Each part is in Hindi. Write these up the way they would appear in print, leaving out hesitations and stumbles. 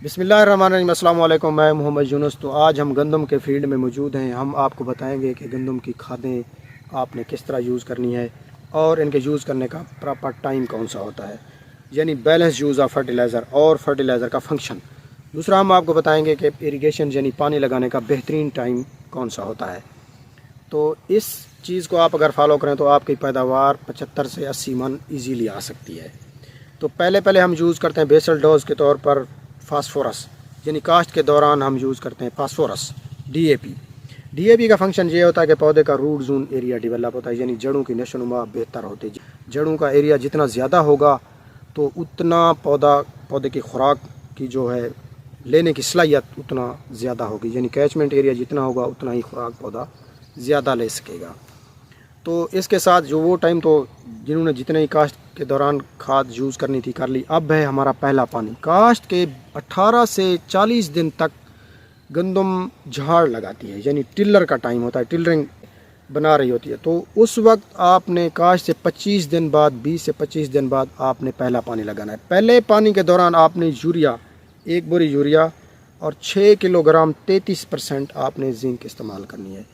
बिस्मिल्लाहिर्रहमानिर्रहीम, अस्सलाम वालेकुम। मैं मोहम्मद यूनुस। तो आज हम गंदम के फील्ड में मौजूद हैं। हम आपको बताएंगे कि गंदम की खादें आपने किस तरह यूज़ करनी है और इनके यूज़ करने का प्रॉपर टाइम कौन सा होता है, यानी बैलेंस यूज़ ऑफ फर्टिलाइज़र और फर्टिलाइज़र का फंक्शन। दूसरा हम आपको बताएंगे कि इरिगेशन यानी पानी लगाने का बेहतरीन टाइम कौन सा होता है। तो इस चीज़ को आप अगर फॉलो करें तो आपकी पैदावार 75 से 80 मन ईजीली आ सकती है। तो पहले हम यूज़ करते हैं बेसल डोज के तौर पर फास्फोरस, यानी काश्त के दौरान हम यूज़ करते हैं फास्फोरस, डीएपी। डीएपी का फंक्शन ये होता है कि पौधे का रूट जोन एरिया डेवलप होता है, यानी जड़ों की नशोनुमा बेहतर होती है। जड़ों का एरिया जितना ज़्यादा होगा तो उतना पौधे की खुराक की जो है लेने की सलाहियत उतना ज़्यादा होगी, यानी कैचमेंट एरिया जितना होगा उतना ही खुराक पौधा ज़्यादा ले सकेगा। तो इसके साथ जो वो टाइम तो जिन्होंने जितने ही काश्त के दौरान खाद यूज़ करनी थी कर ली। अब है हमारा पहला पानी। काश्त के 18 से 40 दिन तक गंदम झाड़ लगाती है, यानी टिलर का टाइम होता है, टिलरिंग बना रही होती है। तो उस वक्त आपने काश्त से 25 दिन बाद, 20 से 25 दिन बाद आपने पहला पानी लगाना है। पहले पानी के दौरान आपने यूरिया, 1 बोरी यूरिया और 6 किलोग्राम 33% आपने जिंक इस्तेमाल करनी है।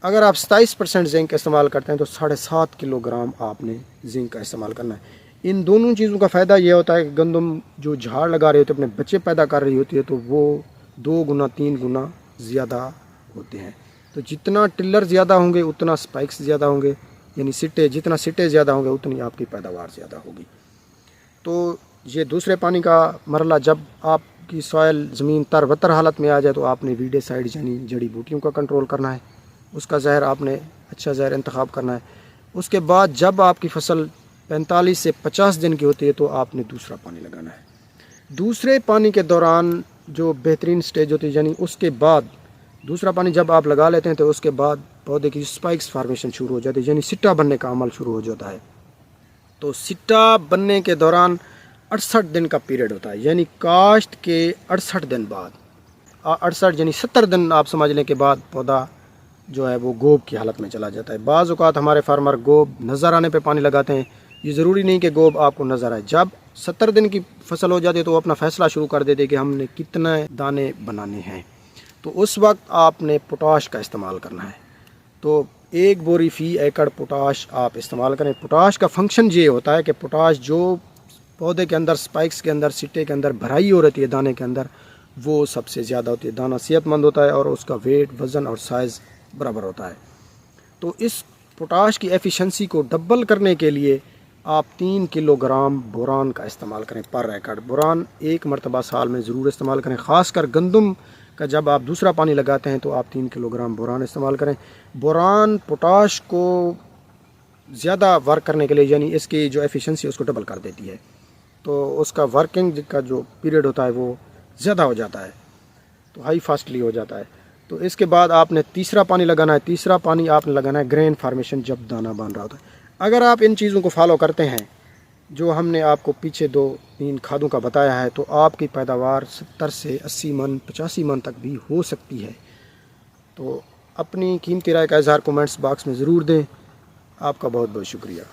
अगर आप 27% जिंक इस्तेमाल करते हैं तो 7.5 किलोग्राम आपने जिंक का इस्तेमाल करना है। इन दोनों चीज़ों का फ़ायदा ये होता है कि गंदम जो झाड़ लगा रही होती है, अपने बच्चे पैदा कर रही होती है, तो वो 2 गुना 3 गुना ज़्यादा होते हैं। तो जितना टिल्लर ज़्यादा होंगे उतना स्पाइक्स ज़्यादा होंगे, यानी सिट्टे, जितना सिट्टे ज़्यादा होंगे उतनी आपकी पैदावार ज़्यादा होगी। तो ये दूसरे पानी का मरला, जब आपकी सॉयल ज़मीन तरबतर हालत में आ जाए तो आपने वीडेसाइड यानी जड़ी बूटियों का कंट्रोल करना है, उसका जहर आपने अच्छा जहर इंतखाब करना है। उसके बाद जब आपकी फसल 45 से 50 दिन की होती है तो आपने दूसरा पानी लगाना है। दूसरे पानी के दौरान जो बेहतरीन स्टेज होती है, यानी उसके बाद दूसरा पानी जब आप लगा लेते हैं तो उसके बाद पौधे की स्पाइक्स फार्मेशन शुरू हो जाती है, यानी सिट्टा बनने का अमल शुरू हो जाता है। तो सिट्टा बनने के दौरान 68 दिन का पीरियड होता है, यानी काश्त के 68 दिन बाद, 68 यानी 70 दिन आप समझ लें के बाद पौधा जो है वो गोब की हालत में चला जाता है। बाज़ औक़ात हमारे फार्मर गोब नज़र आने पे पानी लगाते हैं। ये ज़रूरी नहीं कि गोब आपको नज़र आए। जब 70 दिन की फसल हो जाती है तो वो अपना फ़ैसला शुरू कर देते कि हमने कितने दाने बनाने हैं। तो उस वक्त आपने पोटाश का इस्तेमाल करना है। तो 1 बोरी फ़ी एकड़ पोटाश आप इस्तेमाल करें। पोटाश का फंक्शन ये होता है कि पोटाश जो पौधे के अंदर, स्पाइक्स के अंदर, सिट्टे के अंदर भराई हो रहती है दाने के अंदर, वो सबसे ज़्यादा होती है। दाना सेहतमंद होता है और उसका वेट, वज़न और साइज़ बराबर होता है। तो इस पोटाश की एफिशिएंसी को डबल करने के लिए आप 3 किलोग्राम बोरान का इस्तेमाल करें पर एकड़। बोरान 1 मरतबा साल में ज़रूर इस्तेमाल करें। ख़ासकर गंदम का जब आप दूसरा पानी लगाते हैं तो आप 3 किलोग्राम बोरान इस्तेमाल करें। बोरान पोटाश को ज़्यादा वर्क करने के लिए, यानी इसकी जो एफिशिएंसी है उसको डबल कर देती है, तो उसका वर्किंग का जो पीरियड होता है वो ज़्यादा हो जाता है, तो हाई फास्टली हो जाता है। तो इसके बाद आपने तीसरा पानी लगाना है। तीसरा पानी आपने लगाना है ग्रेन फार्मेशन, जब दाना बन रहा होता है। अगर आप इन चीज़ों को फॉलो करते हैं जो हमने आपको पीछे 2-3 खादों का बताया है, तो आपकी पैदावार 70 से 80 मन, 85 मन तक भी हो सकती है। तो अपनी कीमती राय का इज़हार कमेंट्स बॉक्स में ज़रूर दें। आपका बहुत बहुत शुक्रिया।